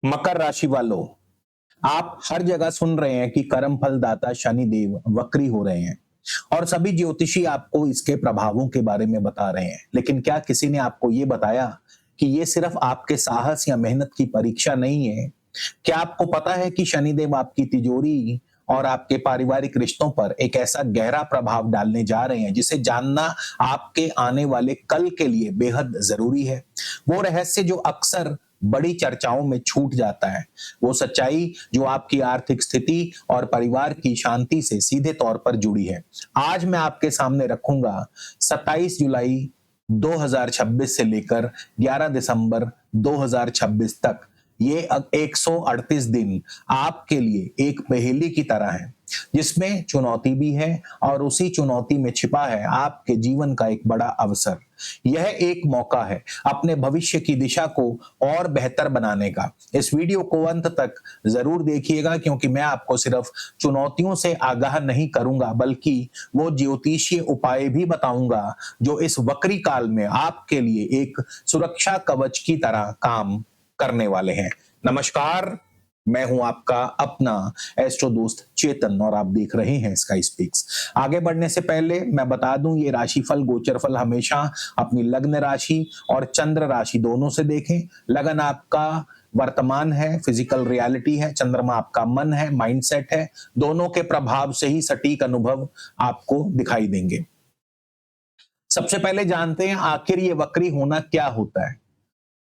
मकर राशि वालों, आप हर जगह सुन रहे हैं कि कर्म फलदाता शनि देव वक्री हो रहे हैं और सभी ज्योतिषी आपको इसके प्रभावों के बारे में बता रहे हैं। लेकिन क्या किसी ने आपको ये बताया कि ये सिर्फ आपके साहस या मेहनत की परीक्षा नहीं है? क्या आपको पता है कि शनिदेव आपकी तिजोरी और आपके पारिवारिक रिश्तों पर एक ऐसा गहरा प्रभाव डालने जा रहे हैं जिसे जानना आपके आने वाले कल के लिए बेहद जरूरी है। वो रहस्य जो अक्सर बड़ी चर्चाओं में छूट जाता है, वो सच्चाई जो आपकी आर्थिक स्थिति और परिवार की शांति से सीधे तौर पर जुड़ी है। आज मैं आपके सामने रखूंगा 27 जुलाई 2026 से लेकर 11 दिसंबर 2026 तक ये 138 दिन आपके लिए एक पहेली की तरह है, जिसमें चुनौती भी है और उसी चुनौती में छिपा है आपके जीवन का एक बड़ा अवसर। यह एक मौका है अपने भविष्य की दिशा को और बेहतर बनाने का। इस वीडियो को अंत तक जरूर देखिएगा, क्योंकि मैं आपको सिर्फ चुनौतियों से आगाह नहीं करूंगा बल्कि वो ज्योतिषीय उपाय भी बताऊंगा जो इस वक्री काल में आपके लिए एक सुरक्षा कवच की तरह काम करने वाले हैं। नमस्कार, मैं हूं आपका अपना एस्ट्रो दोस्त चेतन और आप देख रहे हैं स्काई स्पीक्स। आगे बढ़ने से पहले मैं बता दूं, ये राशिफल गोचर फल हमेशा अपनी लग्न राशि और चंद्र राशि दोनों से देखें। लगन आपका वर्तमान है, फिजिकल रियलिटी है, चंद्रमा आपका मन है, माइंडसेट है। दोनों के प्रभाव से ही सटीक अनुभव आपको दिखाई देंगे। सबसे पहले जानते हैं आखिर ये वक्री होना क्या होता है।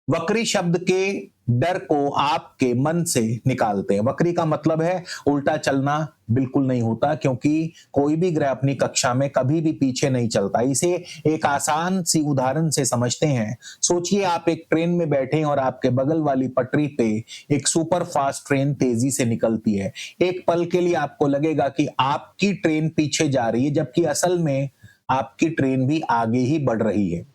वक्री शब्द के डर को आपके मन से निकालते हैं। वक्री का मतलब है उल्टा चलना बिल्कुल नहीं होता, क्योंकि कोई भी ग्रह अपनी कक्षा में कभी भी पीछे नहीं चलता। इसे एक आसान सी उदाहरण से समझते हैं। सोचिए आप एक ट्रेन में बैठे हैं और आपके बगल वाली पटरी पे एक सुपर फास्ट ट्रेन तेजी से निकलती है। एक पल के लिए आपको लगेगा कि आपकी ट्रेन पीछे जा रही है, जबकि असल में आपकी ट्रेन भी आगे ही बढ़ रही है।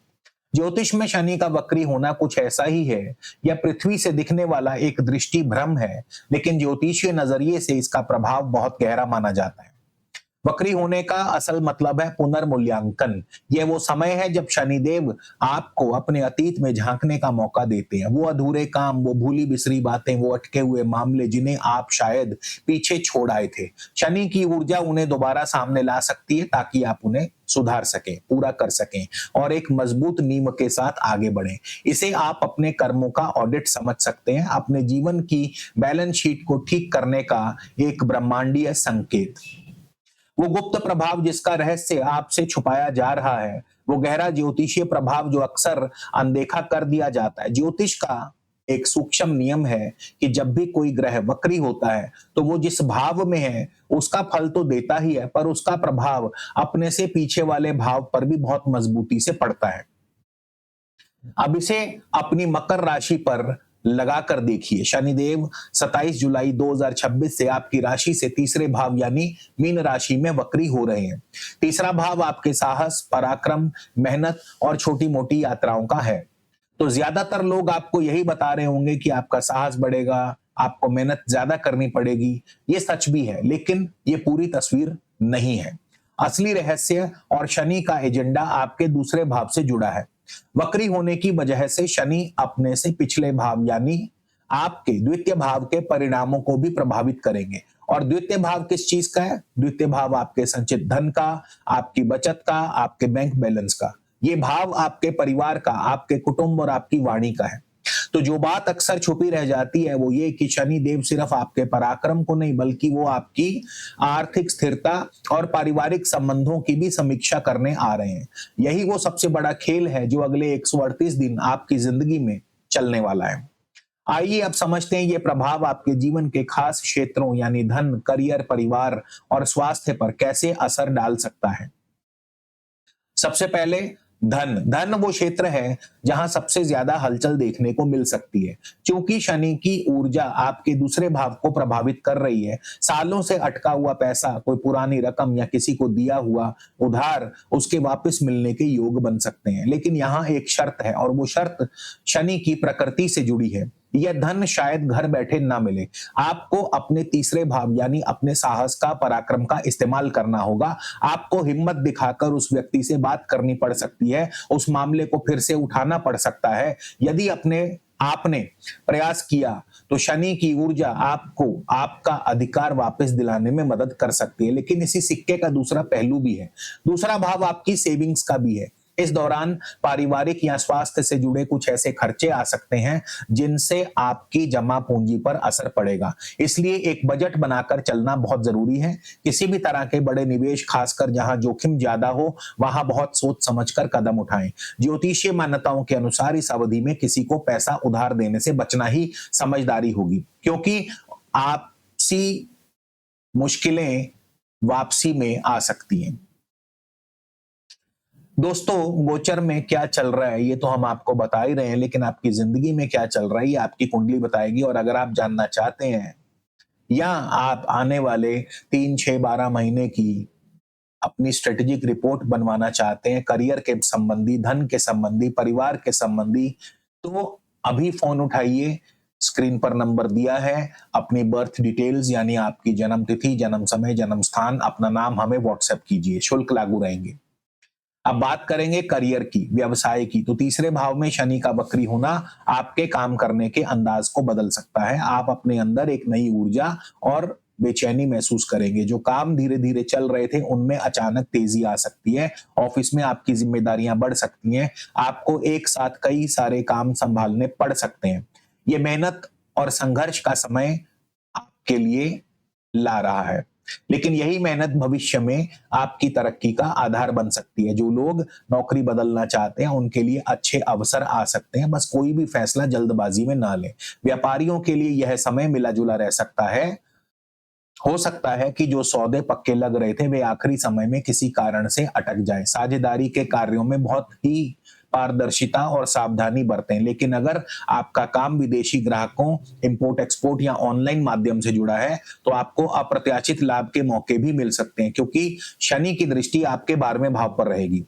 ज्योतिष में शनि का वक्री होना कुछ ऐसा ही है। यह पृथ्वी से दिखने वाला एक दृष्टि भ्रम है, लेकिन ज्योतिषीय नजरिए से इसका प्रभाव बहुत गहरा माना जाता है। वक्री होने का असल मतलब है पुनर्मूल्यांकन। यह वो समय है जब शनिदेव आपको अपने अतीत में झांकने का मौका देते हैं। वो अधूरे काम, वो भूली बिसरी बातें, वो अटके हुए मामले जिन्हें आप शायद पीछे छोड़ आए थे। शनि की ऊर्जा उन्हें दोबारा सामने ला सकती है ताकि आप उन्हें सुधार सकें, पूरा कर सकें और एक मजबूत नींव के साथ आगे बढ़ें। इसे आप अपने कर्मों का ऑडिट समझ सकते हैं, अपने जीवन की बैलेंस शीट को ठीक करने का एक ब्रह्मांडीय संकेत। वो गुप्त प्रभाव जिसका रहस्य आपसे छुपाया जा रहा है, वो गहरा ज्योतिषीय प्रभाव जो अक्सर अनदेखा कर दिया जाता है। ज्योतिष का एक सूक्ष्म नियम है कि जब भी कोई ग्रह वक्री होता है तो वो जिस भाव में है उसका फल तो देता ही है, पर उसका प्रभाव अपने से पीछे वाले भाव पर भी बहुत मजबूती से पड़ता है। अब इसे अपनी मकर राशि पर लगा कर देखिए। शनिदेव 27 जुलाई 2026 से आपकी राशि से तीसरे भाव यानी मीन राशि में वक्री हो रहे हैं। तीसरा भाव आपके साहस, पराक्रम, मेहनत और छोटी मोटी यात्राओं का है। तो ज्यादातर लोग आपको यही बता रहे होंगे कि आपका साहस बढ़ेगा, आपको मेहनत ज्यादा करनी पड़ेगी। ये सच भी है, लेकिन ये पूरी तस्वीर नहीं है। असली रहस्य और शनि का एजेंडा आपके दूसरे भाव से जुड़ा है। वक्री होने की वजह से शनि अपने से पिछले भाव यानी आपके द्वितीय भाव के परिणामों को भी प्रभावित करेंगे। और द्वितीय भाव किस चीज का है? द्वितीय भाव आपके संचित धन का, आपकी बचत का, आपके बैंक बैलेंस का। ये भाव आपके परिवार का, आपके कुटुंब और आपकी वाणी का है। तो जो बात अक्सर छुपी रह जाती है वो ये कि शनि देव सिर्फ आपके पराक्रम को नहीं बल्कि वो आपकी आर्थिक स्थिरता और पारिवारिक संबंधों की भी समीक्षा करने आ रहे हैं। यही वो सबसे बड़ा खेल है जो अगले 138 दिन आपकी जिंदगी में चलने वाला है। आइए अब समझते हैं ये प्रभाव आपके जीवन के खास क्षेत्रों यानी धन, करियर, परिवार और स्वास्थ्य पर कैसे असर डाल सकता है। सबसे पहले धन। धन वो क्षेत्र है जहां सबसे ज्यादा हलचल देखने को मिल सकती है। क्योंकि शनि की ऊर्जा आपके दूसरे भाव को प्रभावित कर रही है, सालों से अटका हुआ पैसा, कोई पुरानी रकम या किसी को दिया हुआ उधार उसके वापस मिलने के योग बन सकते हैं। लेकिन यहाँ एक शर्त है और वो शर्त शनि की प्रकृति से जुड़ी है। यह धन शायद घर बैठे ना मिले। आपको अपने तीसरे भाव यानी अपने साहस का, पराक्रम का इस्तेमाल करना होगा। आपको हिम्मत दिखाकर उस व्यक्ति से बात करनी पड़ सकती है, उस मामले को फिर से उठाना पड़ सकता है। यदि अपने आपने प्रयास किया तो शनि की ऊर्जा आपको आपका अधिकार वापस दिलाने में मदद कर सकती है। लेकिन इसी सिक्के का दूसरा पहलू भी है। दूसरा भाव आपकी सेविंग्स का भी है। इस दौरान पारिवारिक या स्वास्थ्य से जुड़े कुछ ऐसे खर्चे आ सकते हैं जिनसे आपकी जमा पूंजी पर असर पड़ेगा। इसलिए एक बजट बनाकर चलना बहुत जरूरी है। किसी भी तरह के बड़े निवेश, खासकर जहां जोखिम ज्यादा हो, वहां बहुत सोच समझकर कदम उठाएं। ज्योतिषीय मान्यताओं के अनुसार इस अवधि में किसी को पैसा उधार देने से बचना ही समझदारी होगी, क्योंकि आपसी मुश्किलें वापसी में आ सकती हैं। दोस्तों, गोचर में क्या चल रहा है ये तो हम आपको बता ही रहे हैं, लेकिन आपकी जिंदगी में क्या चल रहा है ये आपकी कुंडली बताएगी। और अगर आप जानना चाहते हैं या आप आने वाले 3, 6, 12 महीने की अपनी स्ट्रेटेजिक रिपोर्ट बनवाना चाहते हैं, करियर के संबंधी, धन के संबंधी, परिवार के संबंधी, तो अभी फोन उठाइए। स्क्रीन पर नंबर दिया है। अपनी बर्थ डिटेल्स यानी आपकी जन्म तिथि, जन्म समय, जन्म स्थान, अपना नाम हमें व्हाट्सएप कीजिए। शुल्क लागू रहेंगे। अब बात करेंगे करियर की, व्यवसाय की। तो तीसरे भाव में शनि का वक्री होना आपके काम करने के अंदाज को बदल सकता है। आप अपने अंदर एक नई ऊर्जा और बेचैनी महसूस करेंगे। जो काम धीरे धीरे चल रहे थे उनमें अचानक तेजी आ सकती है। ऑफिस में आपकी जिम्मेदारियां बढ़ सकती हैं। आपको एक साथ कई सारे काम संभालने पड़ सकते हैं। ये मेहनत और संघर्ष का समय आपके लिए ला रहा है, लेकिन यही मेहनत भविष्य में आपकी तरक्की का आधार बन सकती है। जो लोग नौकरी बदलना चाहते हैं उनके लिए अच्छे अवसर आ सकते हैं, बस कोई भी फैसला जल्दबाजी में ना लें। व्यापारियों के लिए यह समय मिला जुला रह सकता है। हो सकता है कि जो सौदे पक्के लग रहे थे वे आखिरी समय में किसी कारण से अटक जाएं। साझेदारी के कार्यों में बहुत ही पारदर्शिता और सावधानी बरतें। लेकिन अगर आपका काम विदेशी ग्राहकों, इंपोर्ट एक्सपोर्ट या ऑनलाइन माध्यम से जुड़ा है तो आपको अप्रत्याशित लाभ के मौके भी मिल सकते हैं, क्योंकि शनि की दृष्टि आपके 12वें भाव पर रहेगी।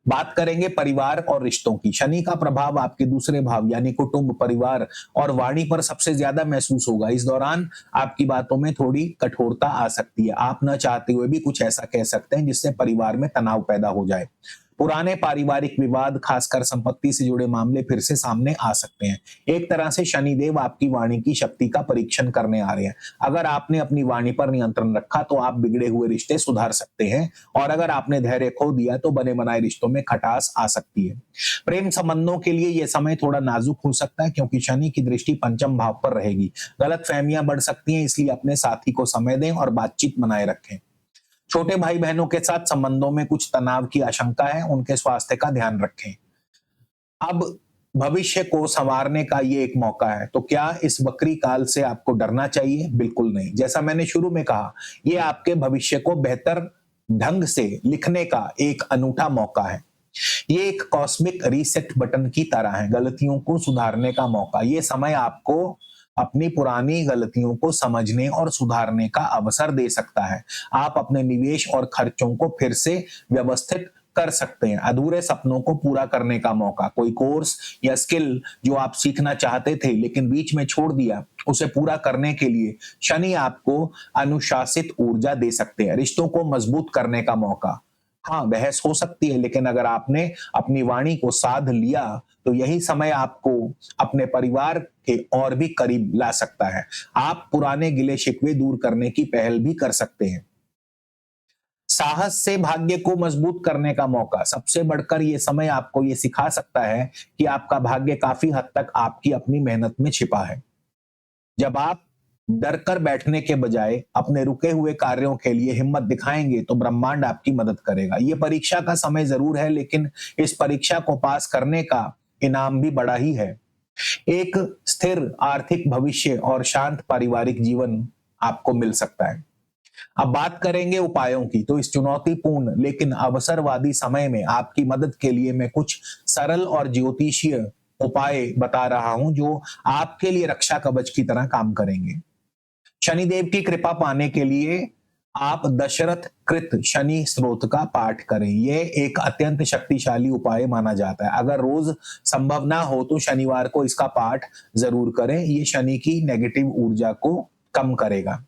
बात करेंगे परिवार और रिश्तों की। शनि का प्रभाव आपके दूसरे भाव यानी कुटुंब, परिवार और वाणी पर सबसे ज्यादा महसूस होगा। इस दौरान आपकी बातों में थोड़ी कठोरता आ सकती है। आप न चाहते हुए भी कुछ ऐसा कह सकते हैं जिससे परिवार में तनाव पैदा हो जाए। पुराने पारिवारिक विवाद, खासकर संपत्ति से जुड़े मामले फिर से सामने आ सकते हैं। एक तरह से शनिदेव आपकी वाणी की शक्ति का परीक्षण करने आ रहे हैं। अगर आपने अपनी वाणी पर नियंत्रण रखा तो आप बिगड़े हुए रिश्ते सुधार सकते हैं, और अगर आपने धैर्य खो दिया तो बने बनाए रिश्तों में खटास आ सकती है। प्रेम संबंधों के लिए यह समय थोड़ा नाजुक हो सकता है, क्योंकि शनि की दृष्टि पंचम भाव पर रहेगी। गलत फहमियां बढ़ सकती हैं, इसलिए अपने साथी को समय दें और बातचीत बनाए रखें। छोटे भाई बहनों के साथ संबंधों में कुछ तनाव की आशंका है, उनके स्वास्थ्य का ध्यान रखें। अब भविष्य को संवारने का ये एक मौका है। तो क्या इस वक्री काल से आपको डरना चाहिए? बिल्कुल नहीं। जैसा मैंने शुरू में कहा, ये आपके भविष्य को बेहतर ढंग से लिखने का एक अनूठा मौका है। ये एक कॉस्मिक रीसेट बटन की तरह है, गलतियों को सुधारने का मौका। ये समय आपको अपनी पुरानी गलतियों को समझने और सुधारने का अवसर दे सकता है। आप अपने निवेश और खर्चों को फिर से व्यवस्थित कर सकते हैं। अधूरे सपनों को पूरा करने का मौका, कोई कोर्स या स्किल जो आप सीखना चाहते थे लेकिन बीच में छोड़ दिया, उसे पूरा करने के लिए शनि आपको अनुशासित ऊर्जा दे सकते हैं। रिश्तों को मजबूत करने का मौका। हाँ, बहस हो सकती है, लेकिन अगर आपने अपनी वाणी को साध लिया तो यही समय आपको अपने परिवार के और भी करीब ला सकता है। आप पुराने गिले शिकवे दूर करने की पहल भी कर सकते हैं। साहस से भाग्य को मजबूत करने का मौका। सबसे बढ़कर ये समय आपको ये सिखा सकता है कि आपका भाग्य काफी हद तक आपकी अपनी मेहनत में छिपा है। जब आप डर कर बैठने के बजाय अपने रुके हुए कार्यों के लिए हिम्मत दिखाएंगे तो ब्रह्मांड आपकी मदद करेगा। ये परीक्षा का समय जरूर है, लेकिन इस परीक्षा को पास करने का इनाम भी बड़ा ही है। एक स्थिर आर्थिक भविष्य और शांत पारिवारिक जीवन आपको मिल सकता है। अब बात करेंगे उपायों की। तो इस चुनौतीपूर्ण लेकिन अवसरवादी समय में आपकी मदद के लिए मैं कुछ सरल और ज्योतिषीय उपाय बता रहा हूं जो आपके लिए रक्षा कवच की तरह काम करेंगे। शनिदेव की कृपा पाने के लिए आप दशरथ कृत शनि स्त्रोत का पाठ करें। यह एक अत्यंत शक्तिशाली उपाय माना जाता है। अगर रोज संभव ना हो तो शनिवार को इसका पाठ जरूर करें। ये शनि की नेगेटिव ऊर्जा को कम करेगा।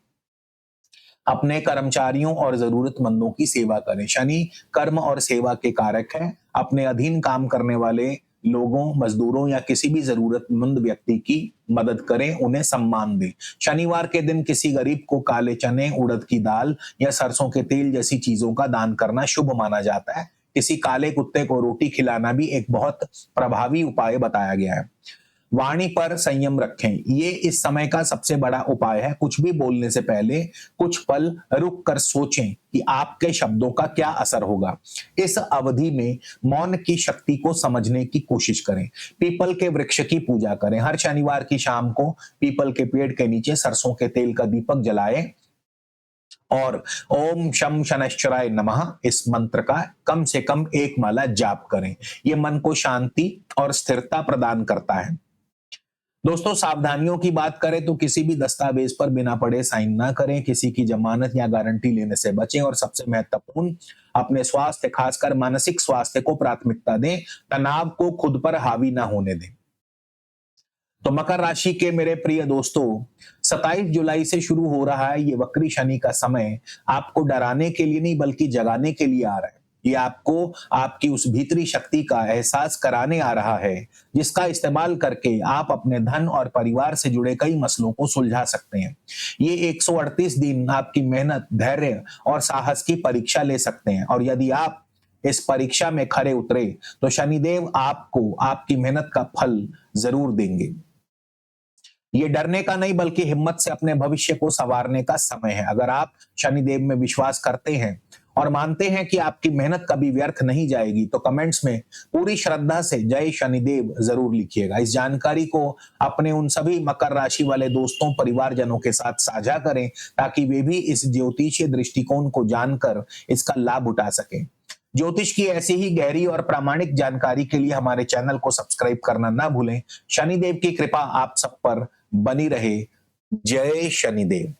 अपने कर्मचारियों और जरूरतमंदों की सेवा करें। शनि कर्म और सेवा के कारक है। अपने अधीन काम करने वाले लोगों, मजदूरों या किसी भी जरूरतमंद व्यक्ति की मदद करें, उन्हें सम्मान दें। शनिवार के दिन किसी गरीब को काले चने, उड़द की दाल या सरसों के तेल जैसी चीजों का दान करना शुभ माना जाता है। किसी काले कुत्ते को रोटी खिलाना भी एक बहुत प्रभावी उपाय बताया गया है। वाणी पर संयम रखें, ये इस समय का सबसे बड़ा उपाय है। कुछ भी बोलने से पहले कुछ पल रुक कर सोचें कि आपके शब्दों का क्या असर होगा। इस अवधि में मौन की शक्ति को समझने की कोशिश करें। पीपल के वृक्ष की पूजा करें। हर शनिवार की शाम को पीपल के पेड़ के नीचे सरसों के तेल का दीपक जलाएं और ओम शम शनैश्चराय नमः इस मंत्र का कम से कम एक माला जाप करें। यह मन को शांति और स्थिरता प्रदान करता है। दोस्तों, सावधानियों की बात करें तो किसी भी दस्तावेज पर बिना पढ़े साइन ना करें, किसी की जमानत या गारंटी लेने से बचें और सबसे महत्वपूर्ण, अपने स्वास्थ्य, खासकर मानसिक स्वास्थ्य को प्राथमिकता दें। तनाव को खुद पर हावी ना होने दें। तो मकर राशि के मेरे प्रिय दोस्तों, 27 जुलाई से शुरू हो रहा है ये वक्री शनि का समय। आपको डराने के लिए नहीं बल्कि जगाने के लिए आ रहा है। ये आपको आपकी उस भीतरी शक्ति का एहसास कराने आ रहा है, जिसका इस्तेमाल करके आप अपने धन और परिवार से जुड़े कई मसलों को सुलझा सकते हैं। ये 138 दिन आपकी मेहनत, धैर्य और साहस की परीक्षा ले सकते हैं और यदि आप इस परीक्षा में खरे उतरे तो शनिदेव आपको आपकी मेहनत का फल जरूर देंगे। ये डरने का नहीं बल्कि हिम्मत से अपने भविष्य को संवारने का समय है। अगर आप शनिदेव में विश्वास करते हैं और मानते हैं कि आपकी मेहनत कभी व्यर्थ नहीं जाएगी तो कमेंट्स में पूरी श्रद्धा से जय शनिदेव जरूर लिखिएगा। इस जानकारी को अपने उन सभी मकर राशि वाले दोस्तों, परिवारजनों के साथ साझा करें ताकि वे भी इस ज्योतिषीय दृष्टिकोण को जानकर इसका लाभ उठा सकें। ज्योतिष की ऐसी ही गहरी और प्रामाणिक जानकारी के लिए हमारे चैनल को सब्सक्राइब करना ना भूलें। शनिदेव की कृपा आप सब पर बनी रहे। जय शनिदेव।